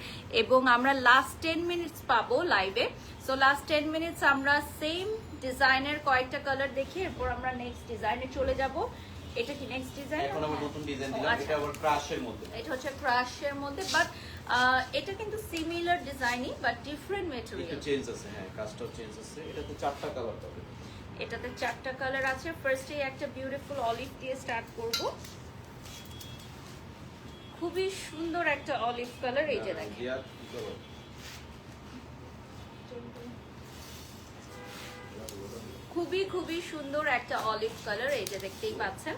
এবং আমরা লাস্ট 10 মিনিটস পাবো লাইভে। সো লাস্ট 10 মিনিটস আমরা সেম ডিজাইনের কয়েকটা কালার দেখি, এরপর আমরা নেক্সট ডিজাইনে চলে যাব। এটা কি নেক্সট ডিজাইন? এখন আবার নতুন ডিজাইন ও, দিলাম, আচ্ছা। এটা আবার ক্রাশের মধ্যে। এটা হচ্ছে ক্রাশের মধ্যে, বাট এটা কিন্তু সিমিলার ডিজাইনই বাট ডিফারেন্ট একটু ম্যাটেরিয়াল। চেঞ্জ আছে, হ্যাঁ কাজটাও চেঞ্জ আছে। এটাতে 4টা কালার পাবে। এটাতে 4টা কালার আছে। ফার্স্টে একটা বিউটিফুল অলিভ দিয়ে স্টার্ট করব। খুবই সুন্দর একটা অলিভ কালার, এই যে দেখেন। দিয়া কি করো? খুবই খুবই সুন্দর একটা অলিভ কালার, এই যে দেখতেই পাচ্ছেন।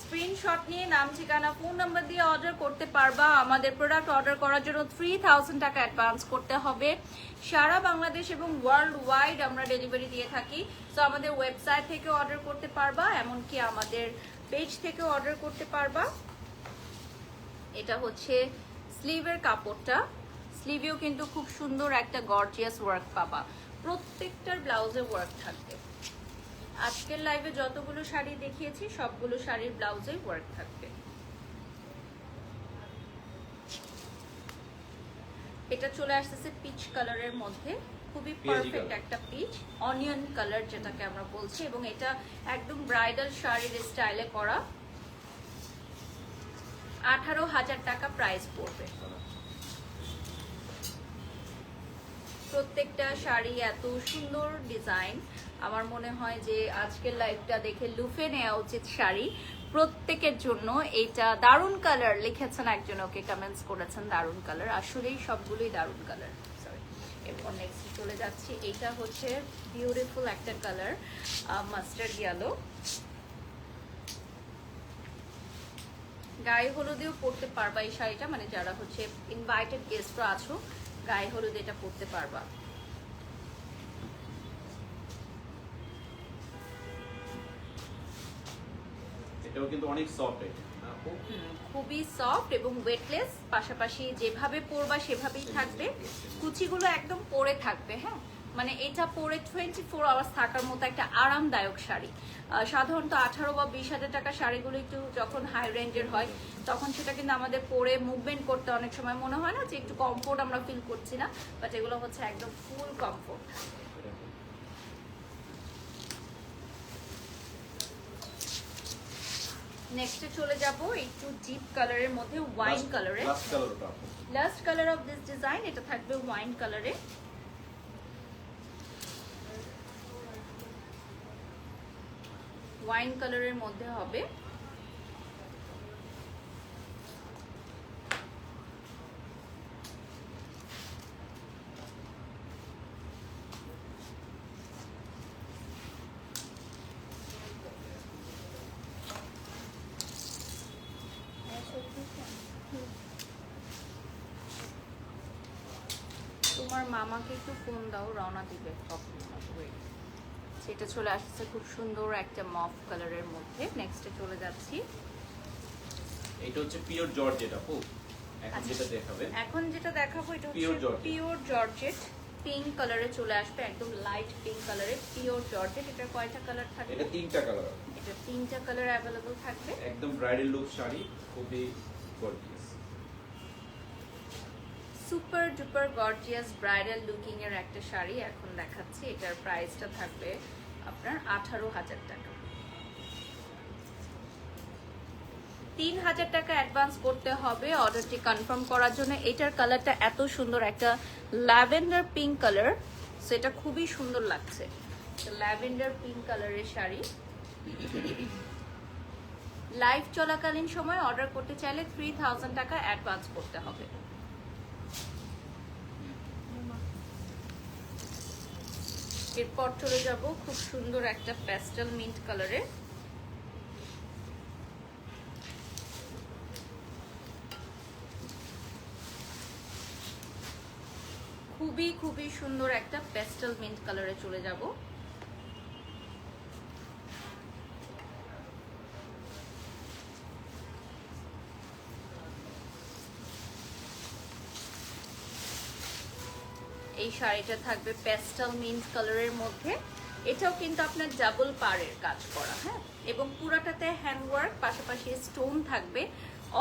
স্ক্রিনশট নিয়ে নাম ঠিকানা ফোন নাম্বার দিয়ে অর্ডার করতে পারবা। আমাদের প্রোডাক্ট অর্ডার করার জন্য 3000 টাকা অ্যাডভান্স করতে হবে। সারা বাংলাদেশ এবং ওয়ার্ল্ড ওয়াইড আমরা ডেলিভারি দিয়ে থাকি। তো আমাদের ওয়েবসাইট থেকে অর্ডার করতে পারবা, এমনকি আমাদের পেজ থেকে অর্ডার করতে পারবা। এটা হচ্ছে স্লিভের কাপড়টা, স্লিভেও কিন্তু খুব সুন্দর একটা গর্জিয়াস ওয়ার্ক পাবা। প্রত্যেকটার ব্লাউজে ওয়ার্ক থাকবে। আজকের লাইভে যতগুলো শাড়ি দেখিয়েছি সবগুলো শাড়ির ব্লাউজে ওয়ার্ক থাকবে। এটা চলে আসতেছে পিচ কালারের মধ্যে, খুবই পারফেক্ট একটা পিচ অনিয়ন কালার যেটাকে আমরা বলছি, এবং এটা একদম ব্রাইডাল শাড়ির স্টাইলে করা। 18,000 টাকা প্রাইস পড়বে। প্রত্যেকটা শাড়ি এত সুন্দর ডিজাইন, আমার মনে হয় যে আজকের লাইভটা দেখে লুফে নেওয়া উচিত শাড়ি প্রত্যেকের জন্য। এটা দারুন কালার লিখেছেন একজন, ওকে কমেন্টস করেছেন দারুন কালার, আসলেই সবগুলোই দারুন কালার। সরি, এরপর নেক্সট চলে যাচ্ছি। এটা হচ্ছে বিউটিফুল একটা কালার, মাস্টার্ড ইয়েলো। গায়ে হলুদেও পরতে পারবা এই শাড়িটা, মানে যারা হচ্ছে ইনভাইটেড গেস্টরা আছো গায়ে হলুদ এটা পরতে পারবা। এটাও কিন্তু অনেক সফট, এটা খুবই সফট এবং ওয়েটলেস, পাশাপাশি যেভাবে পরবা সেভাবেই থাকবে। কুচিগুলো একদম পরে থাকবে, হ্যাঁ মানে এটা পরে 24 আওয়ার্স থাকার মতো একটা আরামদায়ক শাড়ি। সাধারণত 18 বা 20,000 টাকা শাড়িগুলো একটু যখন হাই রেঞ্জের হয় তখন সেটা কিন্তু আমাদের পরে মুভমেন্ট করতে অনেক সময় মনে হয় না যে একটু কমফোর্ট আমরা ফিল করছি না, বাট এগুলো হচ্ছে একদম ফুল কমফোর্ট। নেক্সটে চলে যাব একটু ডিপ কালারের মধ্যে, ওয়াইন কালারে। লাস্ট কালারটা last colour of this design, এটা থাকবে ওয়াইন কালারে। ওয়াইন কালারের মধ্যে হবে। তোমার মামাকে একটু ফোন দাও, রওনা দিবে কখন। সেটা চলে আসছে খুব সুন্দর একটা মফ কালারের মধ্যে। নেক্সটে চলে যাচ্ছি। এটা হচ্ছে পিওর জর্জেট আপু। এখন আচ্ছা। যেটা দেখাবেন, এখন যেটা দেখাবো এটা Pure হচ্ছে georgette। পিওর জর্জেট, পিঙ্ক কালারে চলে আসবে, একদম লাইট পিঙ্ক কালারে পিওর জর্জেট। এটা কয়টা কালার থাকবে? এটা 3টা কালার, এটা 3টা কালার অ্যাভেলেবল থাকবে। একদম ব্রাইডাল লুক শাড়ি, খুবই gorgeous. Super duper gorgeous bridal looking এর একটা শাড়ি এখন দেখাচ্ছি। এটার প্রাইসটা থাকবে আপনার 18,000 টাকা। 3,000 টাকা অ্যাডভান্স করতে হবে অর্ডারটি কনফার্ম করার জন্য। এটার কালারটা এত সুন্দর, একটা ল্যাভেন্ডার পিঙ্ক কালার, সেটা খুবই সুন্দর লাগছে। ল্যাভেন্ডার পিঙ্ক কালারের শাড়ি। লাইভ চলাকালীন সময় অর্ডার করতে চাইলে 3,000 টাকা অ্যাডভান্স করতে হবে। এরপর চলে যাব খুব সুন্দর একটা প্যাস্টেল মিন্ট কালারে। খুবই খুবই সুন্দর একটা প্যাস্টেল মিন্ট কালারে চলে যাব। এই শাড়িটা থাকবে প্যাস্টেল মিন্ট কালারের মধ্যে। এটাও কিন্তু আপনার ডাবল পাড়ের কাজ করা, হ্যাঁ, এবং পুরাটাতে হ্যান্ডওয়ার্ক, পাশাপাশি স্টোন থাকবে,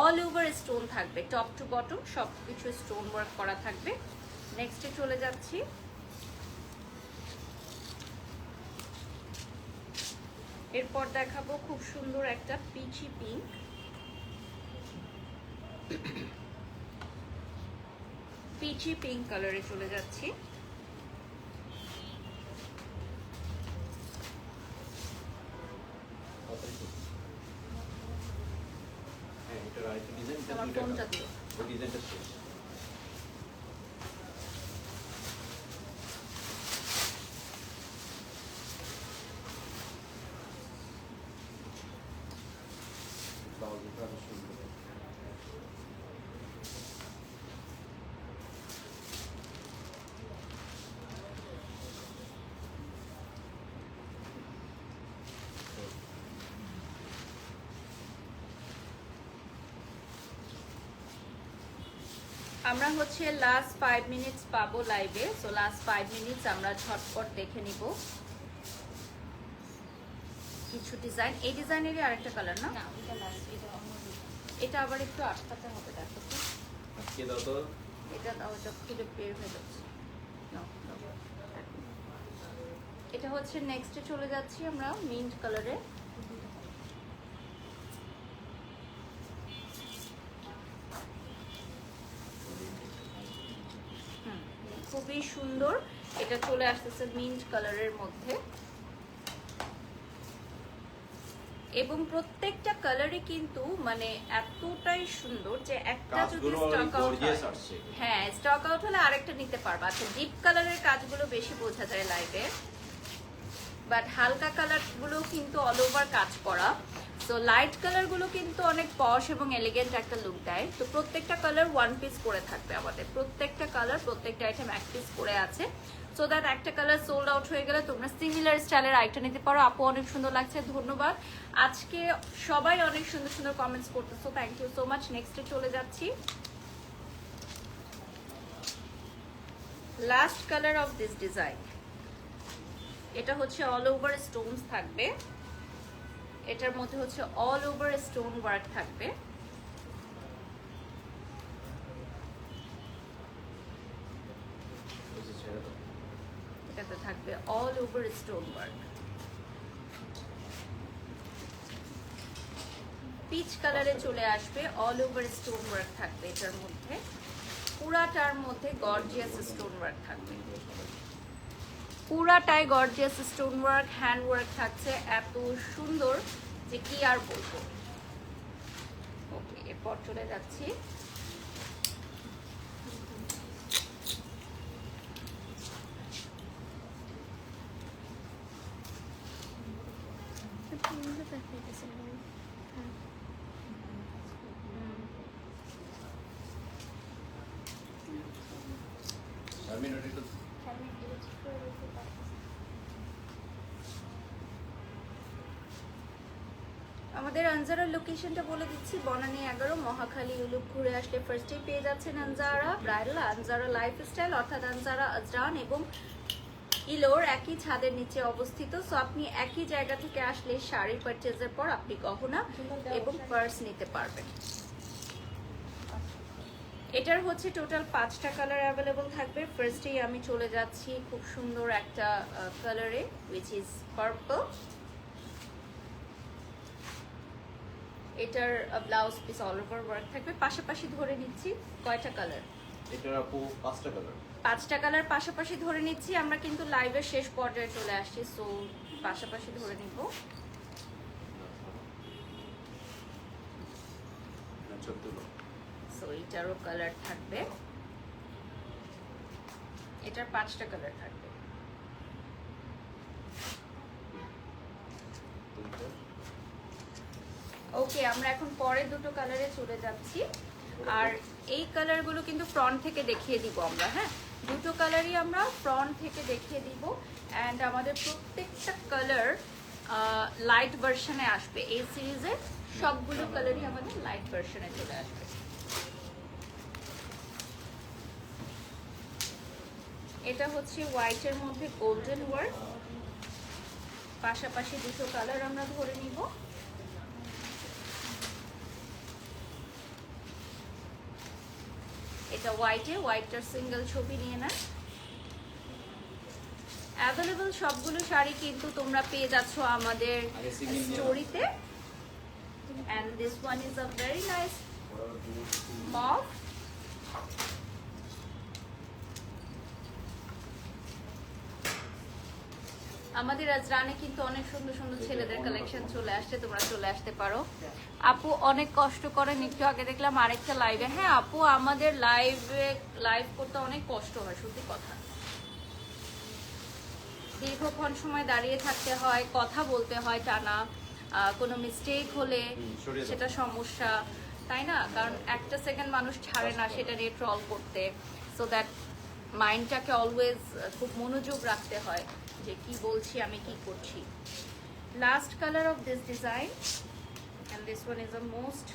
অল ওভার স্টোন থাকবে, টপ টু বটম সব কিছু স্টোন ওয়ার্ক করা থাকবে। নেক্সটে চলে যাচ্ছি। এরপর দেখাবো খুব সুন্দর একটা পিচি পিঙ্ক, পিচি পিঙ্ক কালারে চলে যাচ্ছি। হ্যাঁ, এটার আরেকটা ডিজাইন, এটা আমার দুইটা ফোনটা colour। দিও। ওই ডিজাইনটা শেষ। ব্লাউজটা আরো সুন্দর। আমরা হচ্ছে লাস্ট 5 মিনিটস পাবো লাইভে, সো লাস্ট 5 মিনিটস আমরা ঝটপট দেখে নিব কিছু ডিজাইন। এই ডিজাইনেরই আরেকটা কালার না, এটা আবার একটু আটকাতে হবে, দেখো তো আজকে দাও তো। এটা দাও, এটা খুলে বের হয়ে যাচ্ছে। নাও, দাও। এটা হচ্ছে নেক্সটে চলে যাচ্ছি আমরা মিন্ট কালারে। খুবই সুন্দর, এটা চলে আসতেছে মিন্ট কালারের মধ্যে এবং প্রত্যেকটা কালারই কিন্তু মানে এতটাই সুন্দর যে একটা যদি কাজগুলো অনেক স্টক আউট গর্জিয়াস হয়, আসছে। হ্যাঁ স্টক আউট হলে আরেকটা নিতে পারবা। আচ্ছা, ডিপ কালারের কাজগুলো বেশি বোঝা যায় লাইভে, বাট হালকা কালারগুলো কিন্তু অল ওভার কাজ করা। সো লাইট কালারগুলো কিন্তু অনেক পশ এবং এলিগেন্ট একটা লুক দেয়। তো প্রত্যেকটা কালার ওয়ান পিস করে থাকবে আমাদের, প্রত্যেকটা কালার প্রত্যেকটা আইটেম এক পিস করে আছে, সো দ্যাট একটা কালার সোল্ড আউট হয়ে গেলে তোমরা সিমিলার স্টাইলের আইটেম নিতে পারো। আপু অনেক সুন্দর লাগছে, ধন্যবাদ। আজকে সবাই অনেক সুন্দর সুন্দর কমেন্টস করতেছো, থ্যাংক ইউ সো মাচ। নেক্সটে চলে যাচ্ছি, last colour of this design. এটা হচ্ছে অল ওভার স্টোনস থাকবে, এটার মধ্যে হচ্ছে অল ওভার স্টোন ওয়ার্ক থাকবে। এটাতে থাকবে all over stone work. Peach কালারে চলে আসবে, অল ওভার স্টোন ওয়ার্ক থাকবে এটার মধ্যে, পুরাটার মধ্যে গর্জিয়াস স্টোন ওয়ার্ক থাকবে, পুরাটাই gorgeous stone work, hand work থাকছে এত সুন্দর যে কি আর বলবো। ওকে, এরপর চলে যাচ্ছি আমাদের আনজারার লোকেশনটা বলে দিচ্ছি, বনানী 11 মহাখালী ইউলুপ ঘুরে আসলে ফার্স্টেই পেয়ে যাচ্ছেন আনজারা ব্রাইডাল, আনজারা লাইফস্টাইল, অর্থাৎ আনজারা আজরান এবং ইলোর একই ছাদের নিচে অবস্থিত। সো আপনি একই জায়গা থেকে আসলে শাড়ি পারচেজের পর আপনি গহনা এবং পার্স নিতে পারবেন। এটার হচ্ছে টোটাল 5টা কালার অ্যাভেলেবল থাকবে। ফার্স্টেই আমি চলে যাচ্ছি খুব সুন্দর একটা কালারে, উইচ ইজ পার্পল। এটার blouse piece all over work থাকবে। পাশাপাশি ধরে নিচ্ছি কয়টা কালার, এটার আপু 5টা কালার। 5টা কালার পাশাপাশি ধরে নিচ্ছি। আমরা কিন্তু লাইভের শেষ পর্যায়ে চলে আসছি, সো পাশাপাশি ধরে নিব। সো এটারও কালার থাকবে, এটার 5টা কালার থাকবে। ওকে, আমরা এখন পরে দুটো কালারে চলে যাচ্ছি। আর এই কালারগুলো কিন্তু ফ্রন্ট থেকে দেখিয়ে দিব আমরা, হ্যাঁ দুটো কালারই আমরা ফ্রন্ট থেকে দেখিয়ে দিব। অ্যান্ড আমাদের প্রত্যেকটা কালার লাইট ভার্সনে আসবে, এই সিরিজের সবগুলো কালারই আমাদের লাইট ভার্সনে চলে আসবে। এটা হচ্ছে হোয়াইটের মধ্যে গোল্ডেন ওয়ার্ক, পাশাপাশি দুটো কালার আমরা ধরে নিব। এটা হোয়াইটে, হোয়াইটটার সিঙ্গেল ছবি নিয়ে নেন। অ্যাভেলেবল সবগুলো শাড়ি কিন্তু তোমরা পেয়ে যাচ্ছ আমাদের আগে single নিয়ে স্টোরিতে। And this one is a very nice mauve. আমাদের আজরানে কিন্তু অনেক সুন্দর সুন্দর ছেলেদের কালেকশন চলে আসছে, তোমরা চলে আসতে পারো। আপু অনেক কষ্ট করেন, একটু আগে দেখলাম আরেকটা লাইভে। হ্যাঁ আপু, আমাদের লাইভ করতে অনেক কষ্ট হয়, সত্যি কথা। দীর্ঘক্ষণ সময় দাঁড়িয়ে থাকতে হয়, কথা বলতে হয় টানা, কোনো মিস্টেক হলে সরিয়ে দাও। সেটা সমস্যা, তাই না? কারণ একটা সেকেন্ড মানুষ ছাড়ে না সেটা নিয়ে ট্রল করতে। সো দ্যাট মাইন্ডটাকে অলওয়েজ খুব মনোযোগ রাখতে হয় যে কি বলছি, আমি কি করছি। Last colour of this design, and this one is the most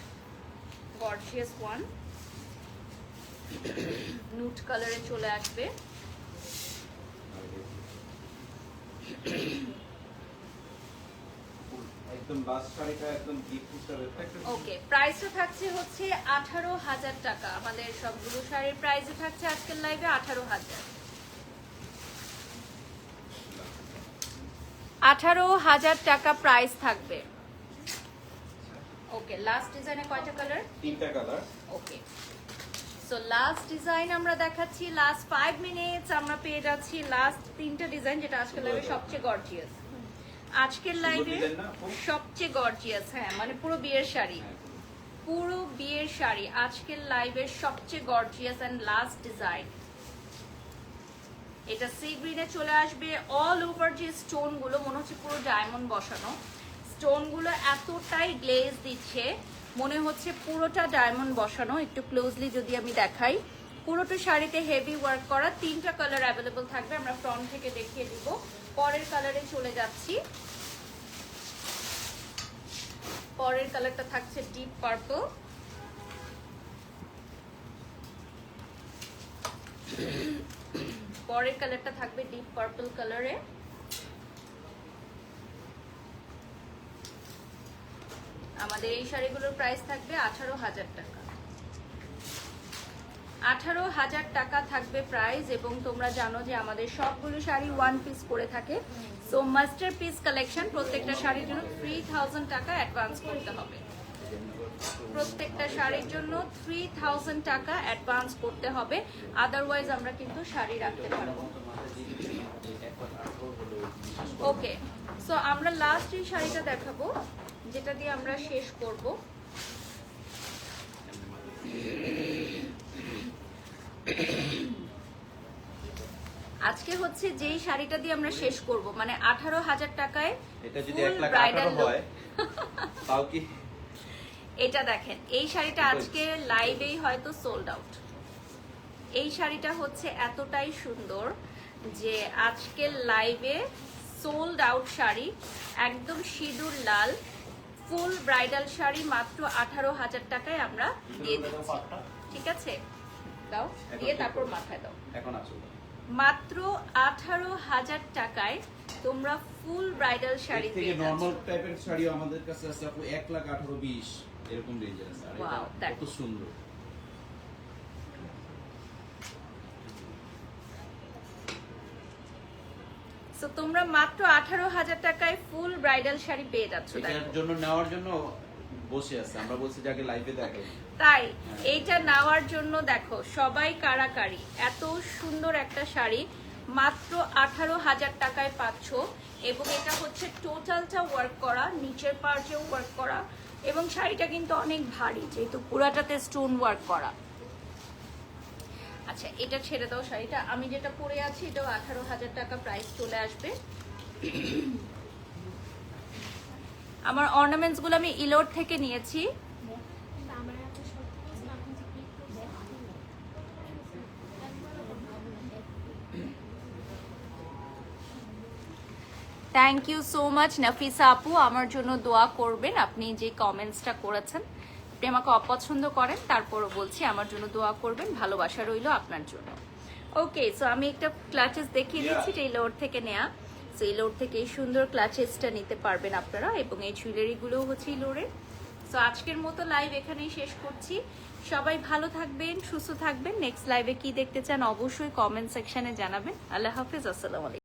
gorgeous one. নুট কালারে চলে আসবে। একদম লাস্ট শাড়িটা একদম ডিপ হিসাবে ওকে, প্রাইসটা থাকছে হচ্ছে 18,000 টাকা। আমাদের সবগুলো শাড়ির প্রাইসে থাকছে আজকের লাইভে 18,000। 18,000 টাকা প্রাইস থাকবে। ওকে, লাস্ট ডিজাইনে কয়টা কালার? 3টা কালার। ওকে, সো লাস্ট ডিজাইন আমরা দেখাচ্ছি। লাস্ট 5 মিনিটস আমরা পেয়ে যাচ্ছি লাস্ট 3টা ডিজাইন, যেটা আজকের লাইভে সবচেয়ে গর্জিয়াস। আজকের লাইভে design না আপু? সবচেয়ে গর্জিয়াস, হ্যাঁ মানে পুরো বিয়ের শাড়ি, পুরো বিয়ের শাড়ি। আজকের লাইভের সবচেয়ে গর্জিয়াস এন্ড লাস্ট ডিজাইন। এটা সি গ্রিনে চলে আসবে। অল ওভার যে স্টোন গুলো মনে হচ্ছে পুরো ডায়মন্ড বসানো। স্টোন গুলো এতটাই গ্লেজ দিচ্ছে, মনে হচ্ছে পুরোটা ডায়মন্ড বসানো। একটু ক্লোজলি যদি আমি দেখাই, পুরোটা শাড়িতে হেভি ওয়ার্ক করা। 3টা কালার অ্যাভেলেবল থাকবে, আমরা ফ্রন্ট থেকে দেখিয়ে দিব। পরের কালারে চলে যাচ্ছি। পরের কালারটা থাকছে ডিপ পার্পল। পরের কালারটা থাকবে ডিপ পার্পল কালারে। আমাদের এই শাড়িগুলোর প্রাইস থাকবে 18,000 টাকা। 18,000 টাকা থাকবে প্রাইস। এবং তোমরা জানো যে আমাদের সবগুলো শাড়ি 1 পিস করে থাকে। সো মাস্টার পিস কালেকশন, প্রত্যেকটা শাড়ির জন্য 3,000 টাকা অ্যাডভান্স করতে হবে। প্রত্যেকটা শাড়ির জন্য 3,000 টাকা অ্যাডভান্স করতে হবে, আদারওয়াইজ আমরা কিন্তু শাড়ি রাখতে পারবো। ওকে, সো আমরা লাস্ট এই শাড়িটা দেখাবো, যেটা দিয়ে আমরা শেষ করব। আজকে হচ্ছে যেই শাড়িটা দিয়ে আমরা শেষ করব, মানে 18,000 টাকায় এটা যদি full 1,18,000 bridal look। হয় তাও কি? এটা দেখেন, এই শাড়িটা আজকে লাইভেই হয়তো সোল্ড আউট। এই শাড়িটা হচ্ছে এতটাই সুন্দর যে আজকের লাইভে সোল্ড আউট শাড়ি, একদম সিঁদুর লাল ফুল ব্রাইডাল শাড়ি মাত্র 18,000 টাকায় আমরা দিয়ে দিচ্ছি। ঠিক আছে, দাও দিয়ে তারপর মাথায় দাও। এখন আসো। মাত্র 18,000 টাকায় তোমরা ফুল ব্রাইডাল শাড়ি এর থেকে পেয়ে যাচ্ছ। নরমাল টাইপের শাড়িও আমাদের কাছে আছে আপু 1,18,20 এরকম রেঞ্জের আছে। আর Wow, এটা that- কত সুন্দর। সো তোমরা মাত্র 18,000 টাকায় ফুল ব্রাইডাল শাড়ি পেয়ে যাচ্ছ। এটার দেখো জন্য নেওয়ার জন্য বসে আছে, আমরা বলছি যে আগে লাইভে দেখে। তাই এইটা নেওয়ার জন্য দেখো সবাই কারাকারি। এত সুন্দর একটা শাড়ি মাত্র 18,000 টাকায় পাচ্ছ। এবং এটা হচ্ছে টোটালটা ওয়ার্ক করা, নিচের পার্টেও ওয়ার্ক করা, এবং শাড়িটা কিন্তু অনেক ভারী যেহেতু পুরাটাতে স্টোন ওয়ার্ক করা। আচ্ছা, এটা ছেড়ে দাও শাড়িটা। আমি যেটা পরে আছি এটাও 18,000 টাকা প্রাইস চলে আসবে। আমার অর্নামেন্টস গুলো আমি ইলোর থেকে নিয়েছি। Thank you so much Nafisa আপু, আমার জন্য দোয়া করবেন। আপনি যে কমেন্টসটা করেছেন, আপনি আমাকে অপছন্দ করেন, তারপরও বলছি আমার জন্য দোয়া করবেন, ভালোবাসা রইল আপনার জন্য। ওকে, সো আমি একটা ক্লাচেস দেখিয়ে দিচ্ছি, এটা এই লোড থেকে নেয়া। সো এই লোড থেকে এই সুন্দর ক্লাচেসটা নিতে পারবেন আপনারা, এবং এই জুয়েলারিগুলোও হচ্ছে এই লোডের। সো আজকের মতো লাইভ এখানেই শেষ করছি। সবাই ভালো থাকবেন, সুস্থ থাকবেন। নেক্সট লাইভে কি দেখতে চান অবশ্যই কমেন্ট সেকশনে জানাবেন। আল্লাহ হাফেজ, আসসালামু আলাইকুম।